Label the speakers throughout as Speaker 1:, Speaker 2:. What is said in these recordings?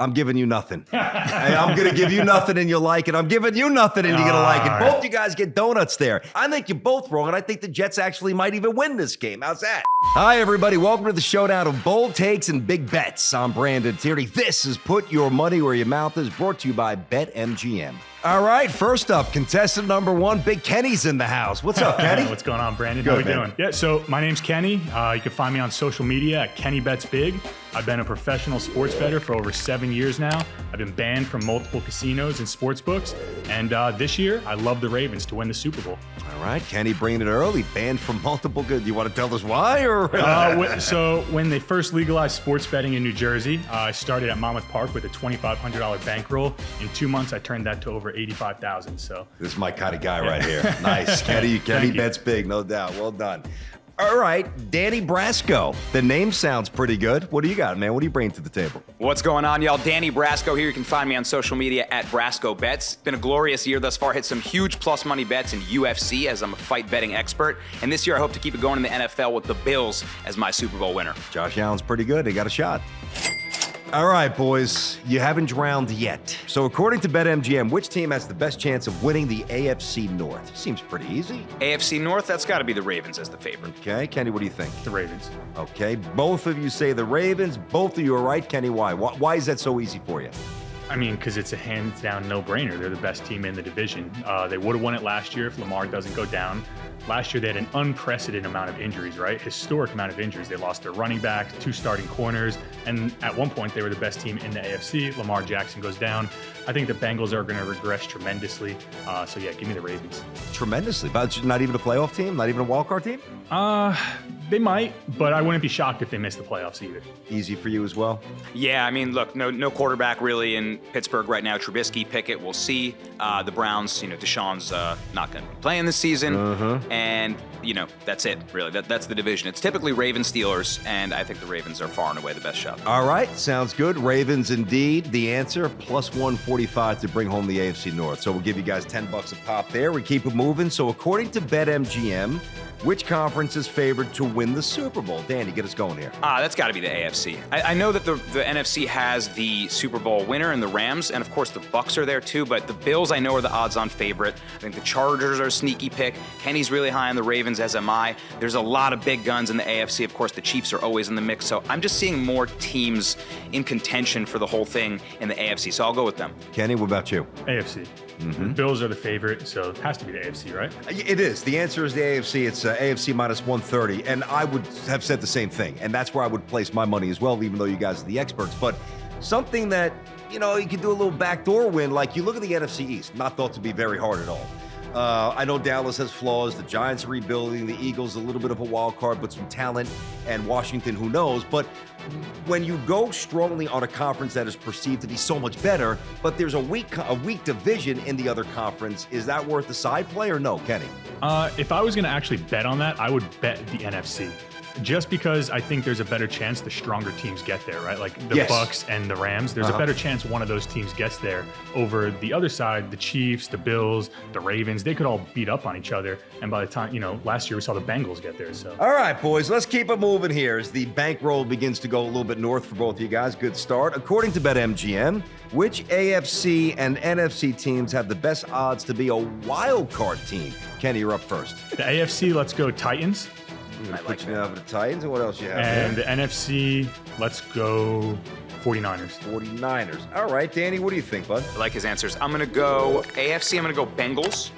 Speaker 1: I'm giving you nothing. I'm going to give you nothing and you'll like it. I'm giving you nothing and you're going to like it. Both you guys get donuts there. I think you're both wrong, and I think the Jets actually might even win this game. How's that? Hi, everybody. Welcome to the showdown of bold takes and big bets. I'm Brandon Tierney. This is Put Your Money Where Your Mouth Is, brought to you by BetMGM. All right, first up, contestant number one, Big Kenny's in the house. What's up, Kenny?
Speaker 2: What's going on, Brandon?
Speaker 1: Good,
Speaker 2: How we doing? Yeah, so my name's Kenny. You can find me on social media at KennyBetsBig. I've been a professional sports bettor for over 7 years now. I've been banned from multiple casinos and sports books. And this year, I love the Ravens to win the Super Bowl.
Speaker 1: All right, Kenny bringing it early, banned from multiple good. You want to tell us why?
Speaker 2: So when they first legalized sports betting in New Jersey, I started at Monmouth Park with a $2,500 bankroll. In 2 months, I turned that to over $85,000. So
Speaker 1: this is my kind of guy right here. Nice. Kenny bets big, no doubt. Well done. All right, Danny Brasco. The name sounds pretty good. What do you got, man? What do you bring to the table?
Speaker 3: What's going on, y'all? Danny Brasco here. You can find me on social media at Brasco Bets. Been a glorious year thus far. Hit some huge plus money bets in UFC as I'm a fight betting expert. And this year I hope to keep it going in the NFL with the Bills as my Super Bowl winner.
Speaker 1: Josh Allen's pretty good. They got a shot. All right, boys, you haven't drowned yet. So according to BetMGM, which team has the best chance of winning the AFC North? Seems pretty easy.
Speaker 3: AFC North, that's got to be the Ravens as the favorite.
Speaker 1: Okay, Kenny, what do you think?
Speaker 2: the Ravens.
Speaker 1: Okay, both of you say the Ravens. Both of you are right. Kenny, why? Why is that so easy for you?
Speaker 2: I mean, because it's a hands-down no-brainer. They're the best team in the division. They would have won it last year if Lamar doesn't go down. Last year, they had an unprecedented amount of injuries, right? Historic amount of injuries. They lost their running backs, 2 starting corners, and at one point, they were the best team in the AFC. Lamar Jackson goes down. I think the Bengals are going to regress tremendously. So, yeah, give me the Ravens.
Speaker 1: Tremendously. But not even a playoff team? Not even a wildcard team?
Speaker 2: They might, but I wouldn't be shocked if they missed the playoffs either.
Speaker 1: Easy for you as well?
Speaker 3: Yeah, I mean, look, no quarterback really in Pittsburgh right now. Trubisky, Pickett, we'll see. The Browns, Deshaun's not going to be playing this season. And, that's it, really. That's the division. It's typically Ravens, Steelers, and I think the Ravens are far and away the best shot.
Speaker 1: All right, sounds good. Ravens indeed. The answer, plus 145 to bring home the AFC North. So we'll give you guys $10 a pop there. We keep it moving. So according to BetMGM, which conference is favored to win the Super Bowl? Danny, get us going here.
Speaker 3: That's got to be the AFC. I know that the NFC has the Super Bowl winner and the Rams, and of course the Bucs are there too, but the Bills I know are the odds-on favorite. I think the Chargers are a sneaky pick. Kenny's really high on the Ravens, as am I. There's a lot of big guns in the AFC. Of course, the Chiefs are always in the mix, so I'm just seeing more teams in contention for the whole thing in the AFC, so I'll go with them.
Speaker 1: Kenny, what about you?
Speaker 2: AFC. The Bills are the favorite, so it has to be the AFC, right?
Speaker 1: It is. The answer is the AFC. It's AFC minus 130, and I would have said the same thing, and that's where I would place my money as well, even though you guys are the experts. But something that, you can do a little backdoor win, like you look at the NFC East, not thought to be very hard at all. I know Dallas has flaws. The Giants are rebuilding. The Eagles, a little bit of a wild card, but some talent. And Washington, who knows? But when you go strongly on a conference that is perceived to be so much better, but there's a weak division in the other conference, is that worth the side play or no, Kenny?
Speaker 2: If I was going to actually bet on that, I would bet the NFC. Just because I think there's a better chance the stronger teams get there, right? Like the Bucs and the Rams. There's a better chance one of those teams gets there over the other side, the Chiefs, the Bills, the Ravens. They could all beat up on each other. And by the time, last year we saw the Bengals get there. So.
Speaker 1: All right, boys, let's keep it moving here as the bankroll begins to go a little bit north for both of you guys. Good start. According to BetMGM, which AFC and NFC teams have the best odds to be a wild card team? Kenny, you're up first.
Speaker 2: The AFC, let's go Titans.
Speaker 1: I like you over the Titans, and what else you have?
Speaker 2: And
Speaker 1: there?
Speaker 2: the NFC, let's go 49ers.
Speaker 1: 49ers. All right, Danny, what do you think, bud?
Speaker 3: I like his answers. I'm going to go AFC, I'm going to go Bengals,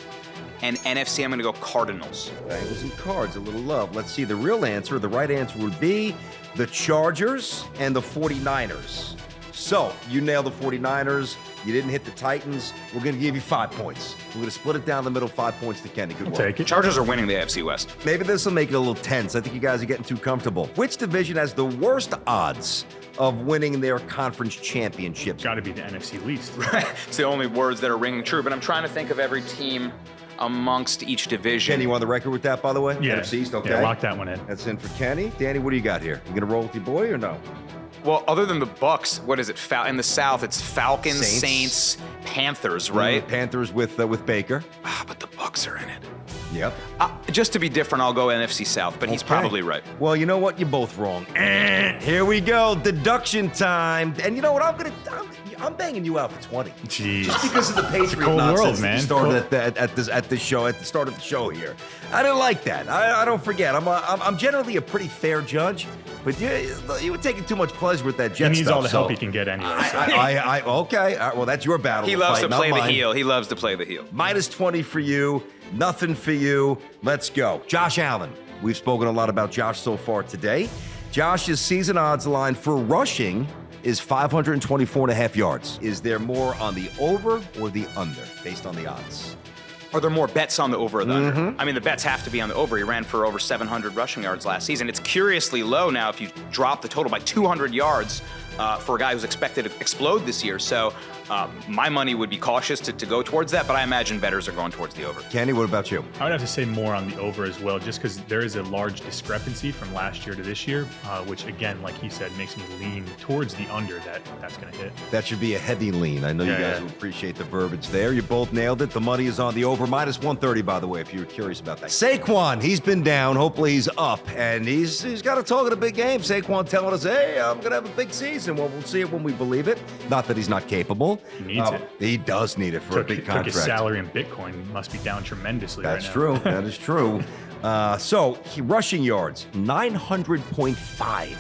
Speaker 3: and NFC, I'm going to go Cardinals.
Speaker 1: Bengals and Cards, a little love. Let's see, the real answer, the right answer would be the Chargers and the 49ers. So, you nailed the 49ers. You didn't hit the Titans. We're going to give you 5 points. We're going to split it down the middle, 5 points to Kenny. Good work.
Speaker 2: Take it.
Speaker 3: Chargers are winning the AFC West.
Speaker 1: Maybe this will make it a little tense. I think you guys are getting too comfortable. Which division has the worst odds of winning their conference championships?
Speaker 2: Got to be the NFC least.
Speaker 3: It's the only words that are ringing true, but I'm trying to think of every team amongst each division.
Speaker 1: Kenny, you on the record with that, by the way?
Speaker 2: Yeah.
Speaker 1: NFC East, okay.
Speaker 2: Yeah, lock that one in.
Speaker 1: That's in for Kenny. Danny, what do you got here? You going to roll with your boy or no?
Speaker 3: Well, other than the Bucs, what is it? In the South, it's Falcons, Saints Panthers, right?
Speaker 1: Panthers with Baker.
Speaker 3: But the Bucs are in it.
Speaker 1: Yep.
Speaker 3: Just to be different, I'll go NFC South, but he's probably right.
Speaker 1: Well, you know what? You're both wrong. Here we go. Deduction time. And you know what? I'm banging you out for 20.
Speaker 2: Jeez.
Speaker 1: Just because of the Patriot
Speaker 2: cold
Speaker 1: nonsense
Speaker 2: world,
Speaker 1: that
Speaker 2: man.
Speaker 1: you started at the show at the start of the show here. I didn't like that. I don't forget. I'm generally a pretty fair judge, but you were taking too much pleasure with that Jet
Speaker 2: He needs
Speaker 1: stuff,
Speaker 2: all the help he can get anyway. So.
Speaker 1: Okay. All right, well, that's your battle.
Speaker 3: He
Speaker 1: to
Speaker 3: loves
Speaker 1: fight,
Speaker 3: to play
Speaker 1: not
Speaker 3: the
Speaker 1: mine.
Speaker 3: heel. He loves to play the heel.
Speaker 1: Minus 20 for you. Nothing for you. Let's go. Josh Allen. We've spoken a lot about Josh so far today. Josh's season odds line for rushing is 524.5 yards. Is there more on the over or the under based on the odds?
Speaker 3: Are there more bets on the over or the under? I mean, the bets have to be on the over. He ran for over 700 rushing yards last season. It's curiously low now if you drop the total by 200 yards for a guy who's expected to explode this year. So my money would be cautious to go towards that, but I imagine bettors are going towards the over.
Speaker 1: Kenny, what about you?
Speaker 2: I would have to say more on the over as well, just because there is a large discrepancy from last year to this year, which again, like he said, makes me lean towards the under that's going to hit.
Speaker 1: That should be a heavy lean. I know you guys will appreciate the verbiage there. You both nailed it. The money is on the over. Minus 130, by the way, if you were curious about that. Saquon, he's been down. Hopefully he's up, and he's got to talk in a big game. Saquon telling us, hey, I'm going to have a big season. Well, we'll see it when we believe it. Not that he's not capable.
Speaker 2: He needs it.
Speaker 1: He does need it for a big contract.
Speaker 2: Took his salary in Bitcoin. Must be down tremendously right now.
Speaker 1: That's true. That is true. So rushing yards, 900.5.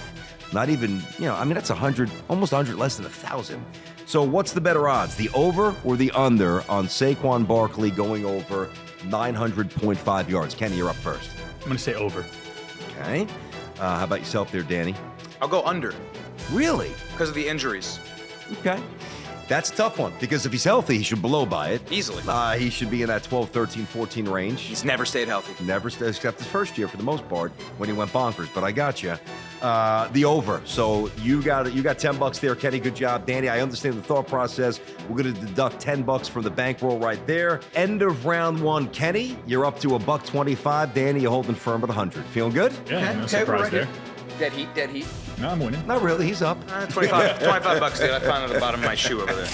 Speaker 1: Not even, that's 100, almost 100 less than 1,000. So what's the better odds, the over or the under on Saquon Barkley going over 900.5 yards? Kenny, you're up first.
Speaker 2: I'm going to say over.
Speaker 1: Okay. How about yourself there, Danny?
Speaker 3: I'll go under
Speaker 1: Really?
Speaker 3: because of the injuries.
Speaker 1: Okay. That's a tough one because if he's healthy, he should blow by it.
Speaker 3: Easily.
Speaker 1: He should be in that 12, 13, 14 range.
Speaker 3: He's never stayed healthy.
Speaker 1: Never except his first year for the most part when he went bonkers. But I got you. The over. So you got $10 there, Kenny. Good job, Danny. I understand the thought process. We're going to deduct $10 from the bankroll right there. End of round one, Kenny. You're up to $125. Danny, you're holding firm at 100. Feeling good?
Speaker 2: Yeah, no surprise there.
Speaker 3: Dead heat.
Speaker 2: No, I'm winning.
Speaker 1: Not really. He's up.
Speaker 3: 25 bucks, dude. I found it at the bottom of my shoe over there.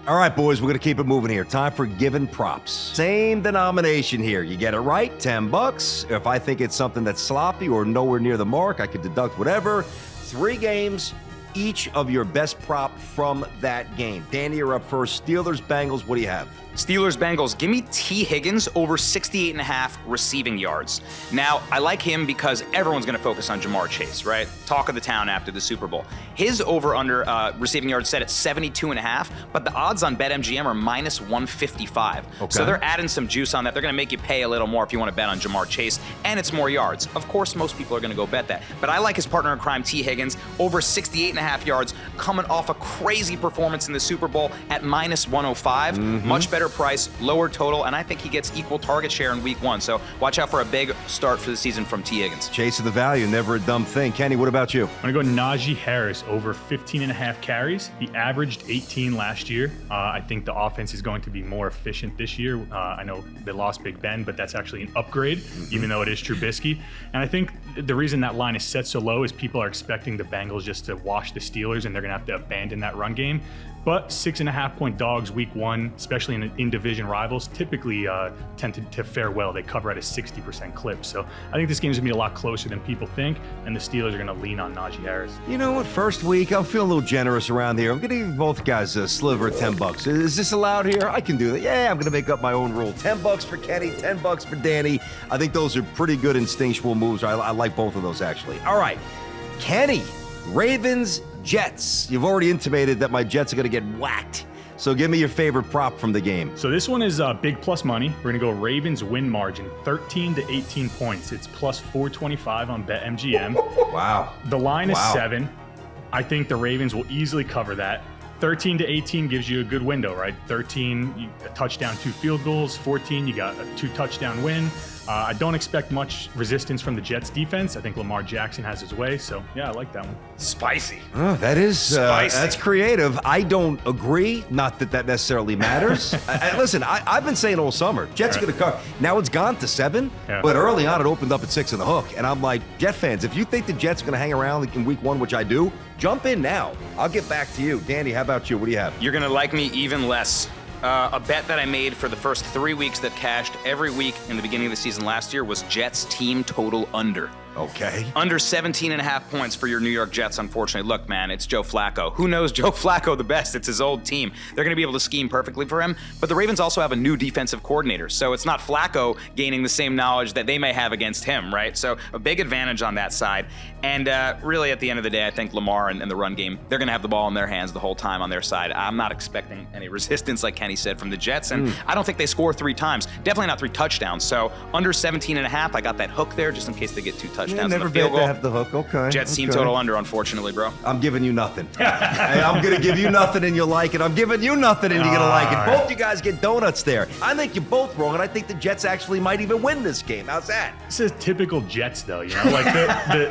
Speaker 1: All right, boys, we're going to keep it moving here. Time for given props. Same denomination here. You get it right, $10. If I think it's something that's sloppy or nowhere near the mark, I could deduct whatever. 3 games, each of your best prop from that game. Danny, you're up first. Steelers, Bengals, what do you have?
Speaker 3: Steelers, Bengals, give me T. Higgins over 68.5 receiving yards. Now, I like him because everyone's going to focus on Jamar Chase, right? Talk of the town after the Super Bowl. His over-under receiving yards set at 72.5, but the odds on BetMGM are minus 155.
Speaker 1: Okay.
Speaker 3: So they're adding some juice on that. They're going to make you pay a little more if you want to bet on Jamar Chase, and it's more yards. Of course, most people are going to go bet that. But I like his partner in crime, T. Higgins, over 68.5 yards, coming off a crazy performance in the Super Bowl at minus 105. Much better price, lower total, and I think he gets equal target share in week 1. So watch out for a big start for the season from T. Higgins.
Speaker 1: Chase of the value, never a dumb thing. Kenny, what about you?
Speaker 2: I'm going to go Najee Harris over 15.5 carries. He averaged 18 last year. I think the offense is going to be more efficient this year. I know they lost Big Ben, but that's actually an upgrade, even though it is Trubisky. And I think the reason that line is set so low is people are expecting the Bengals just to wash the Steelers, and they're going to have to abandon that run game. But 6.5-point dogs week 1, especially in division rivals, typically tend to fare well. They cover at a 60% clip. So I think this game is going to be a lot closer than people think, and the Steelers are going to lean on Najee Harris.
Speaker 1: You know what? First week, I'm feeling a little generous around here. I'm going to give both guys a sliver of $10. Is this allowed here? I can do that. Yeah, I'm going to make up my own rule. $10 for Kenny, $10 for Danny. I think those are pretty good instinctual moves. I like both of those, actually. All right. Kenny, Ravens, Jets. You've already intimated that my Jets are going to get whacked. So give me your favorite prop from the game.
Speaker 2: So this one is big plus money. We're going to go Ravens win margin, 13 to 18 points. It's plus 425 on BetMGM.
Speaker 1: Wow.
Speaker 2: The line is 7. I think the Ravens will easily cover that. 13 to 18 gives you a good window, right? 13, a touchdown, 2 field goals. 14, you got a 2-touchdown win. I don't expect much resistance from the Jets defense. I think Lamar Jackson has his way. So, yeah, I like that one.
Speaker 3: Spicy.
Speaker 1: Oh, that is
Speaker 3: Spicy.
Speaker 1: That's creative. I don't agree. Not that necessarily matters. Listen, I've been saying all summer, Jets are going to cover. Now it's gone to 7, but early on it opened up at 6 in the hook. And I'm like, Jet fans, if you think the Jets are going to hang around in week 1, which I do, jump in now. I'll get back to you. Danny, how about you? What do you have?
Speaker 3: You're going to like me even less. A bet that I made for the first 3 weeks that cashed every week in the beginning of the season last year was Jets team total under.
Speaker 1: Okay.
Speaker 3: Under 17.5 points for your New York Jets, unfortunately. Look, man, it's Joe Flacco. Who knows Joe Flacco the best? It's his old team. They're going to be able to scheme perfectly for him, but the Ravens also have a new defensive coordinator, so it's not Flacco gaining the same knowledge that they may have against him, right? So a big advantage on that side. And really, at the end of the day, I think Lamar and the run game, they're going to have the ball in their hands the whole time on their side. I'm not expecting any resistance, like Kenny said, from the Jets, and I don't think they score 3 times. Definitely not 3 touchdowns. So under 17.5, I got that hook there just in case they get 2 touchdowns in the field goal.
Speaker 1: Have the hook. Okay.
Speaker 3: Jets team total under, unfortunately, bro.
Speaker 1: I'm giving you nothing. Hey, I'm going to give you nothing and you'll like it. I'm giving you nothing and you're going to like it. Both you guys get donuts there. I think you're both wrong, and I think the Jets actually might even win this game. How's that?
Speaker 2: This is typical Jets, though. You know, like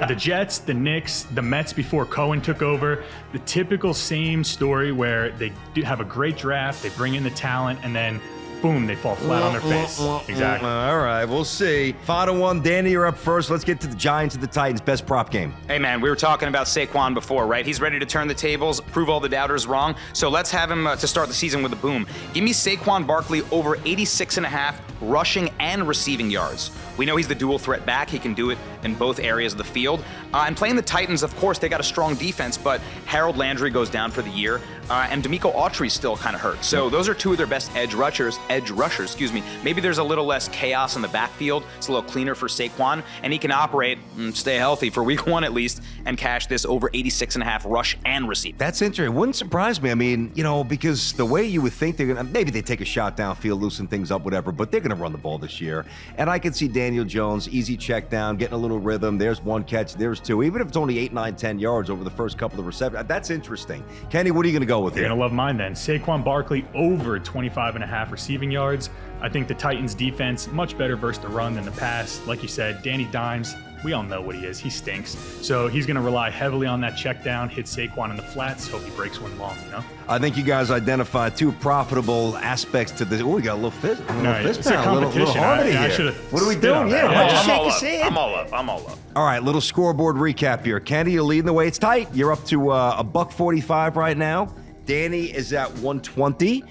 Speaker 2: the Jets, the Knicks, the Mets before Cohen took over. The typical same story where they do have a great draft, they bring in the talent, and then boom, they fall flat on their face. Exactly.
Speaker 1: All right, we'll see. Final one, Danny, you're up first. Let's get to the Giants and the Titans. Best prop game.
Speaker 3: Hey, man, we were talking about Saquon before, right? He's ready to turn the tables, prove all the doubters wrong. So let's have him to start the season with a boom. Give me Saquon Barkley over 86.5 rushing and receiving yards. We know he's the dual threat back. He can do it in both areas of the field. And playing the Titans, of course, they got a strong defense, but Harold Landry goes down for the year, and D'Amico Autry's still kind of hurt. So those are 2 of their best edge rushers, Maybe there's a little less chaos in the backfield. It's a little cleaner for Saquon, and he can operate and stay healthy for week 1 at least and cash this over 86.5 rush and receive.
Speaker 1: That's interesting. It wouldn't surprise me. I mean, you know, because the way you would think they're going to, maybe they take a shot downfield, loosen things up, whatever, but they're going to run the ball this year. And I can see Daniel Jones, easy check down, getting a little rhythm. There's 1 catch, there's 2. Even if it's only 8, 9, 10 yards over the first couple of receptions, that's interesting. Kenny, what are you going to go with here?
Speaker 2: You're going to love mine then. Saquon Barkley over 25.5 receiving yards. I think the Titans defense, much better versus the run than the pass. Like you said, Danny Dimes, we all know what he is. He stinks. So he's going to rely heavily on that check down, hit Saquon in the flats, hope he breaks one long, you know?
Speaker 1: I think you guys identified 2 profitable aspects to this. Oh, we got a little fist.
Speaker 2: It's a competition.
Speaker 1: Little harmony here. What are we doing? Yeah, why don't you shake his hand?
Speaker 3: I'm all up.
Speaker 1: All right, little scoreboard recap here. Kenny, you're leading the way. It's tight. You're up to $1.45 right now. Danny is at 120.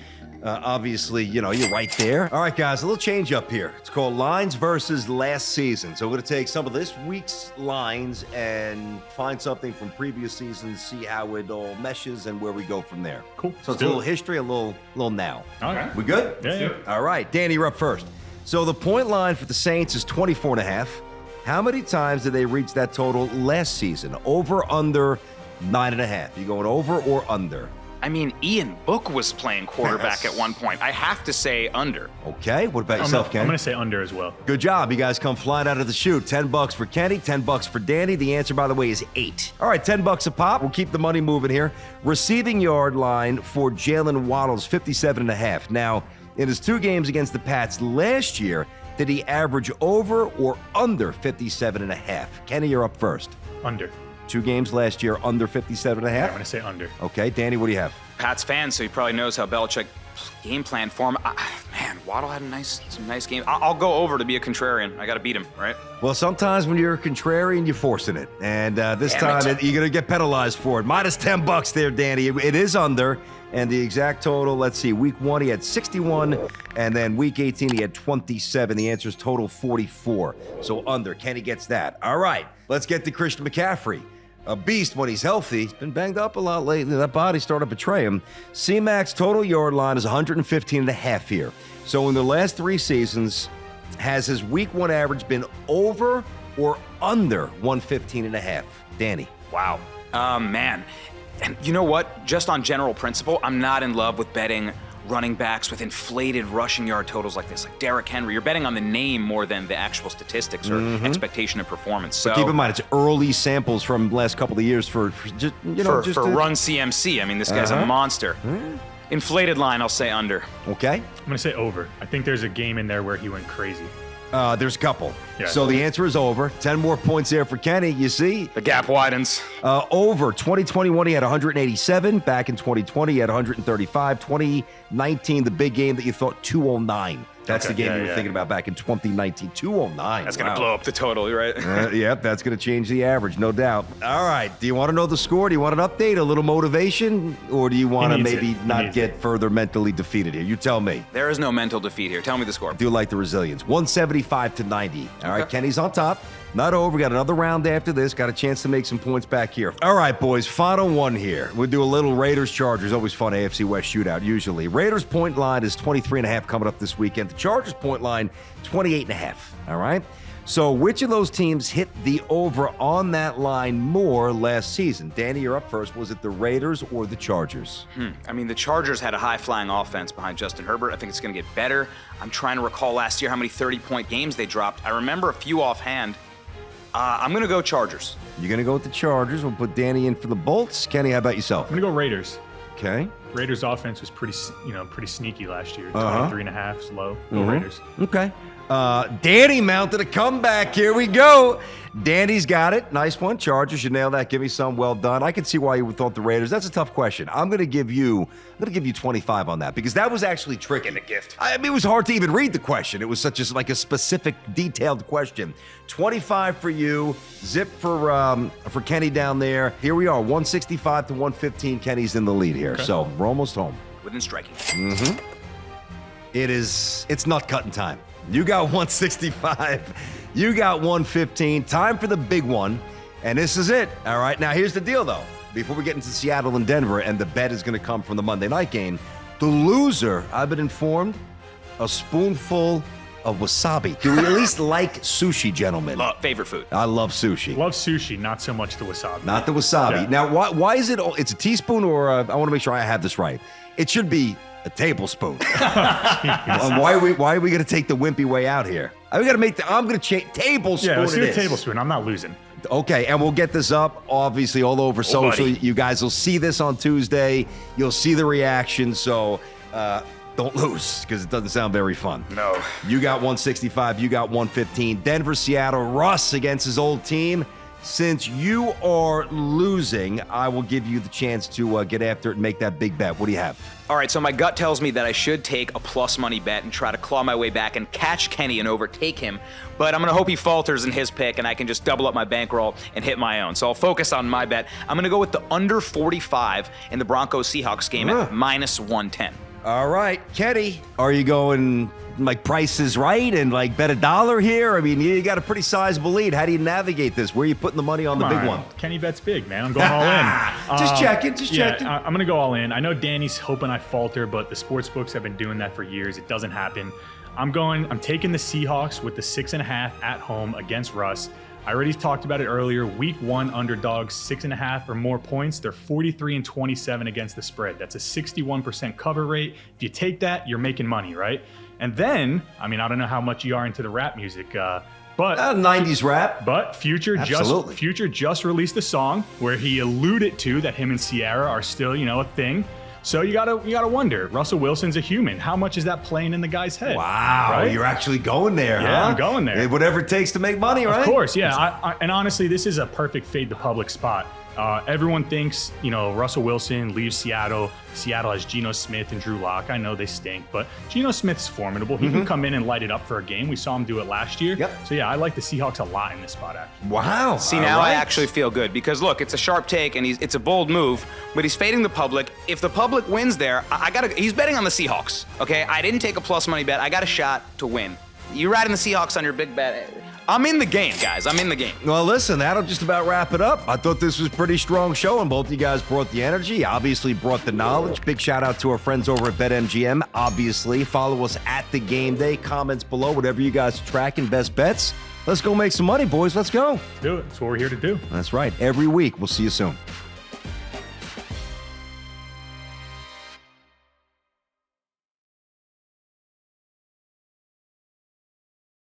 Speaker 1: Obviously, you know, you're right there. All right, guys, a little change up here. It's called Lines versus Last Season. So we're going to take some of this week's lines and find something from previous seasons, see how it all meshes, and where we go from there.
Speaker 2: Cool.
Speaker 1: So it's a little history, a little now.
Speaker 2: All right.
Speaker 1: We good?
Speaker 2: Yeah.
Speaker 1: All right, Danny, you're up first. So the point line for the Saints is 24.5. How many times did they reach that total last season? Over, under, 9.5. You going over or under?
Speaker 3: I mean, Ian Book was playing quarterback at one point. I have to say under.
Speaker 1: Okay, what about yourself, Kenny?
Speaker 2: I'm going to say under as well.
Speaker 1: Good job. You guys come flying out of the chute. $10 for Kenny, $10 for Danny. The answer, by the way, is 8. All right, $10 a pop. We'll keep the money moving here. Receiving yard line for Jalen Waddle's 57.5. Now, in his 2 games against the Pats last year, did he average over or under 57.5? Kenny, you're up first.
Speaker 2: Under.
Speaker 1: 2 games last year, under 57.5?
Speaker 2: Yeah, I'm going to say under.
Speaker 1: Okay, Danny, what do you have?
Speaker 3: Pat's fan, so he probably knows how Belichick game plan for him. Man, Waddle had some nice games. I'll go over to be a contrarian. I got to beat him, right?
Speaker 1: Well, sometimes when you're a contrarian, you're forcing it. And this time, you're going to get penalized for it. Minus $10 there, Danny. It is under. And the exact total, let's see, week 1, he had 61. And then week 18, he had 27. The answer is total 44. So under. Kenny gets that. All right, let's get to Christian McCaffrey. A beast when he's healthy. He's been banged up a lot lately. That body's starting to betray him. C-Mac's total yard line is 115.5 here. So in the last 3 seasons, has his week 1 average been over or under 115.5? Danny.
Speaker 3: Wow. Man. And you know what? Just on general principle, I'm not in love with betting running backs with inflated rushing yard totals like this, like Derrick Henry. You're betting on the name more than the actual statistics or expectation of performance. So
Speaker 1: but keep in mind, it's early samples from the last couple of years for just, you know,
Speaker 3: for Run CMC. I mean, this guy's a monster. Inflated line, I'll say under.
Speaker 1: Okay.
Speaker 2: I'm going to say over. I think there's a game in there where he went crazy.
Speaker 1: There's a couple.
Speaker 2: Yeah.
Speaker 1: So the answer is over. 10 more points there for Kenny. You see?
Speaker 3: The gap widens.
Speaker 1: Over. 2021, he had 187. Back in 2020, he had 135. 2019, the big game that you thought 209. That's the game you were thinking about back in 2019. 209.
Speaker 3: That's going to blow up the total, right?
Speaker 1: Yep, that's going to change the average, no doubt. All right. Do you want to know the score? Do you want an update, a little motivation? Or do you want to maybe not get further mentally defeated here? You tell me.
Speaker 3: There is no mental defeat here. Tell me the score.
Speaker 1: I do like the resilience. 175 to 90. All right, Kenny's on top. Not over. Got another round after this. Got a chance to make some points back here. All right, boys. Final one here. We'll do a little Raiders-Chargers. Always fun AFC West shootout, usually. Raiders' point line is 23.5 coming up this weekend. The Chargers' point line, 28.5. All right? So which of those teams hit the over on that line more last season? Danny, you're up first. Was it the Raiders or the Chargers?
Speaker 3: I mean, the Chargers had a high-flying offense behind Justin Herbert. I think it's going to get better. I'm trying to recall last year how many 30-point games they dropped. I remember a few offhand. I'm going to go Chargers.
Speaker 1: You're going to go with the Chargers. We'll put Danny in for the Bolts. Kenny, how about yourself?
Speaker 2: I'm going to go Raiders.
Speaker 1: Okay.
Speaker 2: Raiders offense was pretty sneaky last year. 23.5 is low. Go Raiders.
Speaker 1: Okay. Danny mounted a comeback. Here we go. Danny's got it. Nice one. Chargers, you nailed that. Give me some. Well done. I can see why you thought the Raiders. That's a tough question. I'm going to give you 25 on that because that was actually tricky.
Speaker 3: And a gift.
Speaker 1: I mean, it was hard to even read the question. It was such a specific, detailed question. 25 for you. Zip for Kenny down there. Here we are, 165 to 115. Kenny's in the lead here.
Speaker 2: Okay.
Speaker 1: So we're almost home.
Speaker 3: Within striking.
Speaker 1: It's nut cutting time. You got 165. You got 115. Time for the big one. And this is it. All right. Now, here's the deal, though. Before we get into Seattle and Denver, and the bet is going to come from the Monday night game, the loser, I've been informed, a spoonful of wasabi. Do we at least like sushi, gentlemen?
Speaker 3: Favorite food.
Speaker 1: I love sushi.
Speaker 2: Love sushi, not so much the wasabi.
Speaker 1: Not the wasabi.
Speaker 2: Yeah.
Speaker 1: Now, why is it? It's a teaspoon, or I want to make sure I have this right. It should be a tablespoon. Why are we going to take the wimpy way out here? I'm going to change tablespoon.
Speaker 2: Yeah, let's do
Speaker 1: it
Speaker 2: a
Speaker 1: is.
Speaker 2: tablespoon. I'm not losing.
Speaker 1: Okay, and we'll get this up, obviously, all over social.
Speaker 3: buddy.
Speaker 1: You guys will see this on Tuesday. You'll see the reaction, so don't lose, because it doesn't sound very fun.
Speaker 3: No.
Speaker 1: You got 165, you got 115. Denver, Seattle, Russ against his old team. Since you are losing, I will give you the chance to get after it and make that big bet. What do you have?
Speaker 3: All right, so my gut tells me that I should take a plus money bet and try to claw my way back and catch Kenny and overtake him. But I'm going to hope he falters in his pick and I can just double up my bankroll and hit my own. So I'll focus on my bet. I'm going to go with the under 45 in the Broncos-Seahawks game at minus 110.
Speaker 1: All right, Kenny, are you going like Price is Right and like bet $1 here? I mean, you got a pretty sizable lead. How do you navigate this? Where are you putting the money on the big one?
Speaker 2: Kenny bets big, man. I'm going all in.
Speaker 1: Just checking.
Speaker 2: I'm going to go all in. I know Danny's hoping I falter, but the sports books have been doing that for years. It doesn't happen. I'm taking the Seahawks with the 6.5 at home against Russ. I already talked about it earlier. Week 1 underdogs, 6.5 or more points. They're 43-27 against the spread. That's a 61% cover rate. If you take that, you're making money, right? And then, I mean, I don't know how much you are into the rap music, but
Speaker 1: 90s rap.
Speaker 2: But Future just released a song where he alluded to that him and Ciara are still, a thing. So you gotta wonder, Russell Wilson's a human. How much is that playing in the guy's head?
Speaker 1: Wow,
Speaker 2: right?
Speaker 1: You're actually going there, huh?
Speaker 2: Yeah, I'm going there.
Speaker 1: Whatever it takes to make money, right?
Speaker 2: Of course, yeah. And honestly, this is a perfect fade the public spot. Everyone thinks, Russell Wilson leaves Seattle. Seattle has Geno Smith and Drew Lock. I know they stink, but Geno Smith's formidable. He can come in and light it up for a game. We saw him do it last year.
Speaker 1: Yep.
Speaker 2: So, yeah, I like the Seahawks a lot in this spot, actually.
Speaker 1: Wow.
Speaker 3: See, now I actually feel good because, look, it's a sharp take and it's a bold move, but he's fading the public. If the public wins there, he's betting on the Seahawks, okay? I didn't take a plus money bet. I got a shot to win. You're riding the Seahawks on your big bet. I'm in the game, guys. I'm in the game.
Speaker 1: Well, listen, that'll just about wrap it up. I thought this was a pretty strong show, and both of you guys brought the energy, obviously brought the knowledge. Big shout out to our friends over at BetMGM. Obviously, follow us at the game day. Comments below, whatever you guys are tracking, best bets. Let's go make some money, boys. Let's go.
Speaker 2: Let's do it. That's what we're here to do.
Speaker 1: That's right. Every week. We'll see you soon.